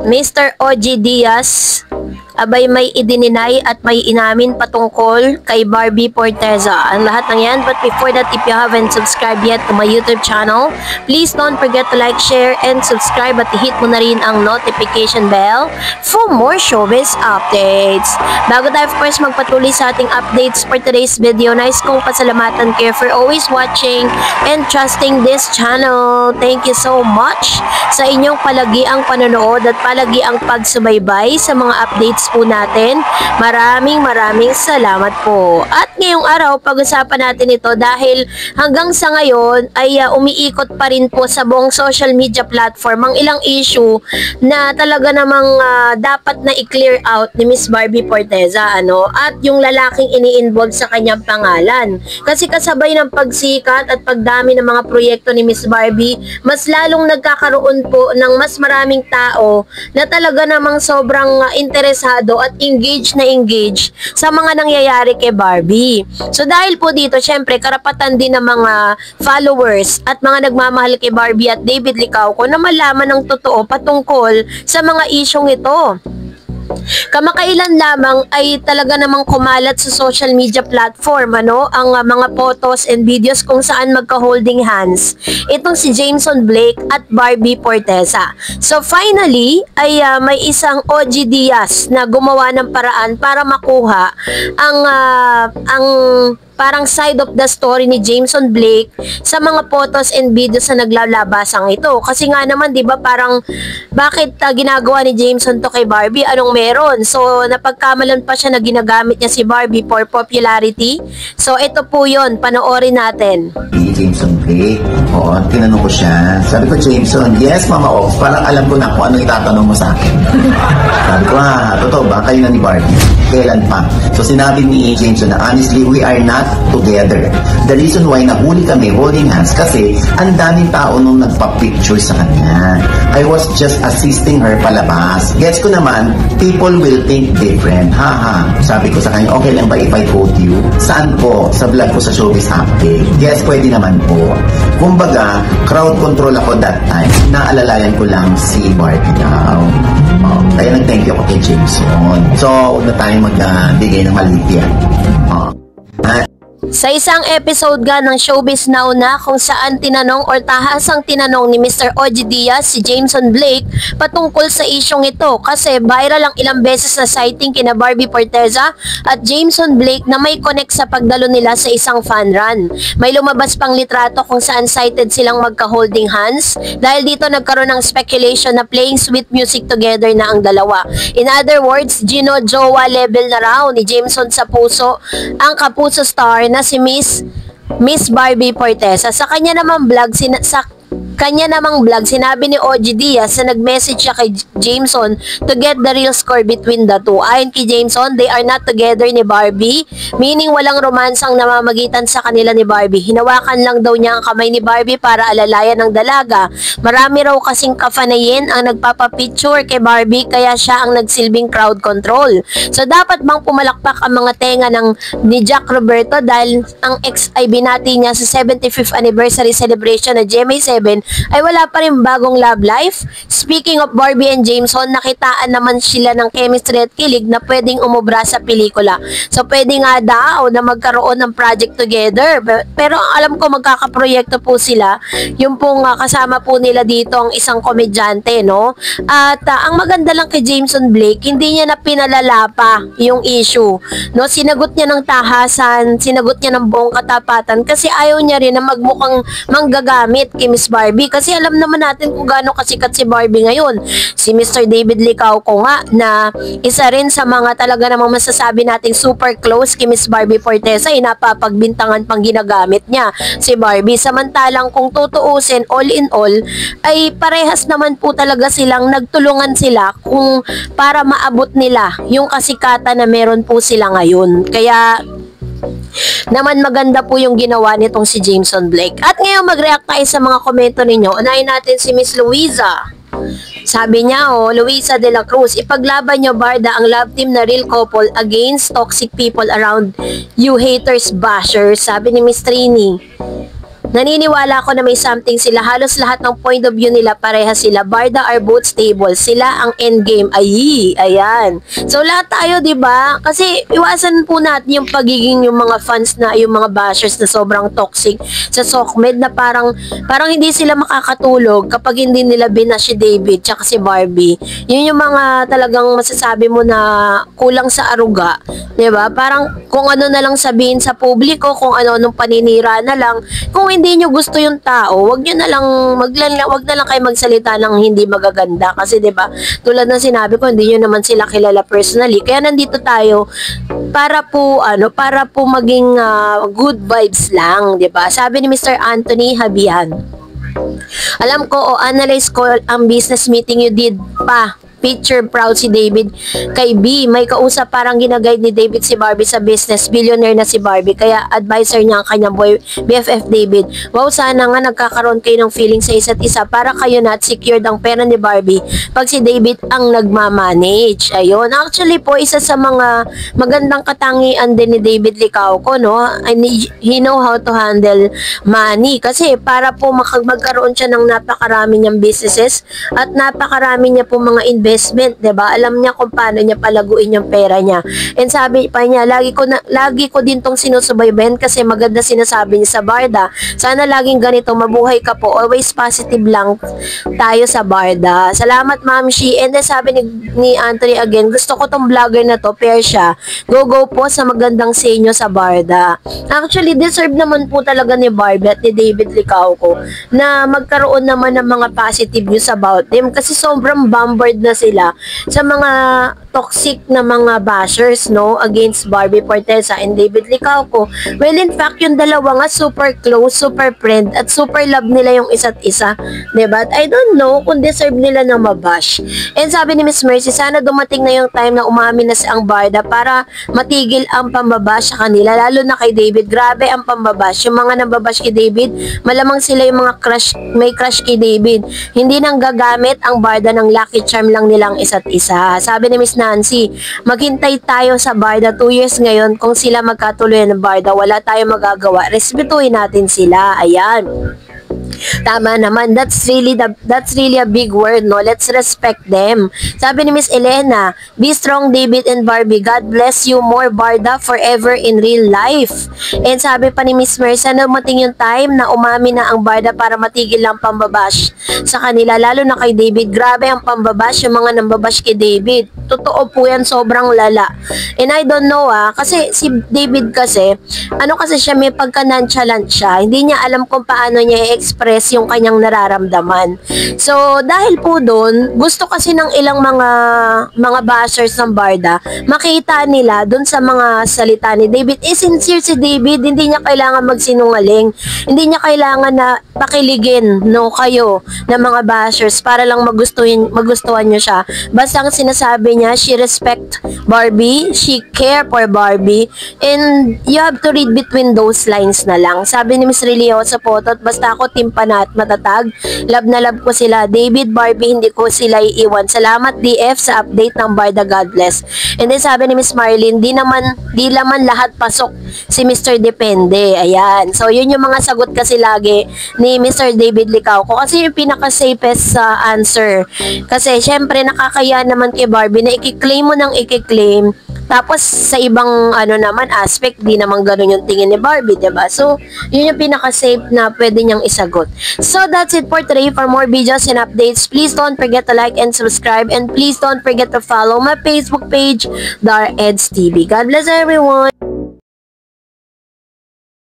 Mr. OG Diaz, abay may idininay at may inamin patungkol kay Barbie Forteza. Ang lahat ng yan, but before that, if you haven't subscribed yet to my YouTube channel, please don't forget to like, share, and subscribe at hit mo na rin ang notification bell for more showbiz updates. Bago tayo of course magpatuloy sa ating updates for today's video, nice kong pasalamatan kayo for always watching and trusting this channel. Thank you so much sa inyong palagiang panonood at palagiang pagsubaybay sa mga updates po natin. Maraming salamat po. At ngayong araw, pag-usapan natin ito dahil hanggang sa ngayon ay umiikot pa rin po sa buong social media platform ang ilang issue na talaga namang dapat na i-clear out ni Miss Barbie Forteza, at yung lalaking ini-involve sa kanyang pangalan. Kasi kasabay ng pagsikat at pagdami ng mga proyekto ni Miss Barbie, mas lalong nagkakaroon po ng mas maraming tao na talaga namang sobrang interesado at engage sa mga nangyayari kay Barbie. So dahil po dito, syempre karapatan din ng mga followers at mga nagmamahal kay Barbie at David Licauco na malaman ng totoo patungkol sa mga isyong ito. Kamakailan lamang ay talaga namang kumalat sa social media platform ang mga photos and videos kung saan magka-holding hands itong si Jameson Blake at Barbie Forteza. So finally ay may isang OG Diaz na gumawa ng paraan para makuha ang parang side of the story ni Jameson Blake sa mga photos and videos na naglalabasang ito. Kasi nga naman, di ba, parang bakit ginagawa ni Jameson to kay Barbie? Anong meron? So, napagkamalan pa siya na ginagamit niya si Barbie for popularity. So, ito po yun. Panoorin natin. Jameson Blake. Oo, tinanong ko siya. Sabi ko, Jameson, yes, Mama Ox, parang alam ko na kung ano itatanong mo sa akin. Sabi ko, totoo ba? Kayo na ni Barbie. Kailan pa? So, sinabi ni Jameson na honestly, we are not together. The reason why nahuli kami holding hands kasi ang daming tao nung nagpa-picture sa kanya. I was just assisting her palabas. Gets ko naman, people will think different. Haha. Sabi ko sa kanya, okay lang ba if I quote you? Saan po? Sa vlog ko sa Showbiz Update. Yes, pwede naman po. Kumbaga, crowd control ako that time. Naalalayan ko lang si Barbie daw. Kaya nag-thank you ako kay Jameson. So, huwag na tayong magbigay ng malipyan. Sa isang episode ng Showbiz Now na kung saan tinanong or tahasang tinanong ni Mr. OG Diaz si Jameson Blake patungkol sa isyong ito kasi viral ang ilang beses na sighting kina Barbie Forteza at Jameson Blake na may connect sa pagdalo nila sa isang fan run. May lumabas pang litrato kung saan sighted silang magka-holding hands dahil dito nagkaroon ng speculation na playing sweet music together na ang dalawa. In other words, Gino-jowa level na raw ni Jameson sa puso ang kapuso star na si Miss Barbie Forteza. Sa kanya namang vlog, sinabi ni OG Diaz na nag-message siya kay Jameson to get the real score between the two. Ayon kay Jameson, they are not together ni Barbie, meaning walang romansang namamagitan sa kanila ni Barbie. Hinawakan lang daw niya ang kamay ni Barbie para alalayan ng dalaga. Marami raw kasing kafanayin ang nagpapapicture kay Barbie kaya siya ang nagsilbing crowd control. So dapat bang pumalakpak ang mga tenga ni Jack Roberto dahil ang ex ay binati niya sa 75th anniversary celebration na GMA 7 ay wala pa rin bagong love life? Speaking of Barbie and Jameson, nakitaan naman sila ng chemistry at kilig na pwedeng umubra sa pelikula. So pwede nga daw na magkaroon ng project together. Pero alam ko magkakaproyekto po sila. Yung pong kasama po nila dito ang isang komedyante, no? At ang maganda lang kay Jameson Blake, hindi niya na pinalala pa yung issue. No? Sinagot niya ng tahasan, sinagot niya ng buong katapatan kasi ayaw niya rin na magmukhang manggagamit kay Miss Barbie. Kasi alam naman natin kung gaano kasikat si Barbie ngayon. Si Mr. David Licauco nga na isa rin sa mga talaga namang masasabi nating super close kay Miss Barbie Forteza ay napapagbintangan pang ginagamit niya si Barbie. Samantalang kung tutuusin all in all ay parehas naman po talaga silang nagtulungan sila kung para maabot nila yung kasikatan na meron po sila ngayon. Kaya naman maganda po yung ginawa nitong si Jameson Blake. At ngayon mag-react tayo sa mga komento ninyo. Unahin natin si Miss Luisa. Sabi niya, Luisa de la Cruz, ipaglaban niyo Barda ang love team na real couple against toxic people around you haters bashers. Sabi ni Miss Trini. naniniwala ako na may something sila. Halos lahat ng point of view nila pareha sila. Barda are both stable. Sila ang endgame. Ay, ayan. So lahat tayo, 'di ba? Kasi iwasan po natin yung pagiging yung mga fans na yung mga bashers na sobrang toxic sa SOCMED na parang hindi sila makakatulog kapag hindi nila binash si David tsaka si Barbie. Yun yung mga talagang masasabi mo na kulang sa aruga, 'di ba? Parang kung ano na lang sabihin sa publiko, kung ano-anong paninira na lang. Kung hindi nyo gusto yung tao, wag na lang kayo magsalita ng hindi magaganda kasi 'di ba? Tulad ng sinabi ko, hindi nyo naman sila kilala personally. Kaya nandito tayo para po maging good vibes lang, 'di ba? Sabi ni Mr. Anthony Habian. Alam ko o analyze ko ang business meeting you did pa. Picture proud si David kay B. May kausap parang ginaguide ni David si Barbie sa business. Billionaire na si Barbie. Kaya advisor niya ang kanyang BFF David. Wow, sana nga nagkakaroon kayo ng feeling sa isa't isa para kayo na at secured ang pera ni Barbie pag si David ang nagmamanage. Ayun. Actually po, isa sa mga magandang katangian din ni David Licauco, no? He know how to handle money. Kasi para po magkaroon siya ng napakarami niyang businesses at napakarami niya po mga investment, 'di ba? Alam niya kung paano niya palaguin yung pera niya. And sabi pa niya, lagi ko din tong sinusubaybayan kasi maganda sinasabi niya sa Barda. Sana laging ganito, mabuhay ka po. Always positive lang tayo sa Barda. Salamat, Ma'am Shi. And then sabi ni Anthony again, gusto ko tong vlogger na to, pair siya. Go po sa magandang sa inyo sa Barda. Actually, deserve naman po talaga ni Barbie at ni David Licauco na magkaroon naman ng mga positive news about them kasi sobrang bombard na sila sa mga toxic na mga bashers, no, against Barbie Forteza and David Licauco. Well, in fact, yung dalawa nga super close, super friend, at super love nila yung isa't isa, diba? At I don't know kung deserve nila na mabash. And sabi ni Miss Mercy, sana dumating na yung time na umamin na si ang Barda para matigil ang pambabash sa kanila, lalo na kay David. Grabe ang pambabash. Yung mga nambabash kay David, malamang sila yung mga may crush kay David. Hindi nang gagamit ang Barda ng lucky charm lang nilang isa't isa. Sabi ni Miss Nancy, maghintay tayo sa Barda 2 years ngayon. Kung sila magkatuloy ng Barda, wala tayong magagawa. Respetuhin natin sila. Ayan. Tama naman, that's really a big word, no? Let's respect them. Sabi ni Miss Elena, be strong David and Barbie, God bless you more Barda forever in real life. And sabi pa ni Miss Mer, sana dumating yung time na umami na ang Barda para matigil lang pambabash sa kanila, lalo na kay David. Grabe ang pambabash, yung mga nambabash kay David. Totoo po yan, sobrang lala. And I don't know kasi si David kasi, kasi siya, may pagka-nonchalant siya. Hindi niya alam kung paano niya i-express yung kanyang nararamdaman. So, dahil po doon, gusto kasi ng ilang mga bashers ng Barda, makita nila doon sa mga salita ni David. Sincere si David, hindi niya kailangan magsinungaling. Hindi niya kailangan na pakiligin, no, kayo na mga bashers para lang magustuhan niyo siya. Basta ang sinasabi niya, she respect Barbie, she care for Barbie, and you have to read between those lines na lang. Sabi ni Miss Rilio sa photo, basta ako team Panat matatag, love na love ko sila. David, Barbie, hindi ko sila iiwan. Salamat DF sa update ng Barda, God bless. And then sabi ni Miss Marlene, di naman lahat pasok si Mr. Depende. Ayan. So yun yung mga sagot kasi lagi ni Mr. David Licauco kasi yung pinaka-safest answer. Kasi syempre nakakaya naman kay Barbie na i-claim mo ng i-claim. Tapos sa ibang naman aspect, di naman ganun yung tingin ni Barbie, diba? So yun yung pinaka-safe na pwede niyang isagot. So that's it for today. For more videos and updates, please don't forget to like and subscribe, and please don't forget to follow my Facebook page, Dar Eds TV. God bless everyone.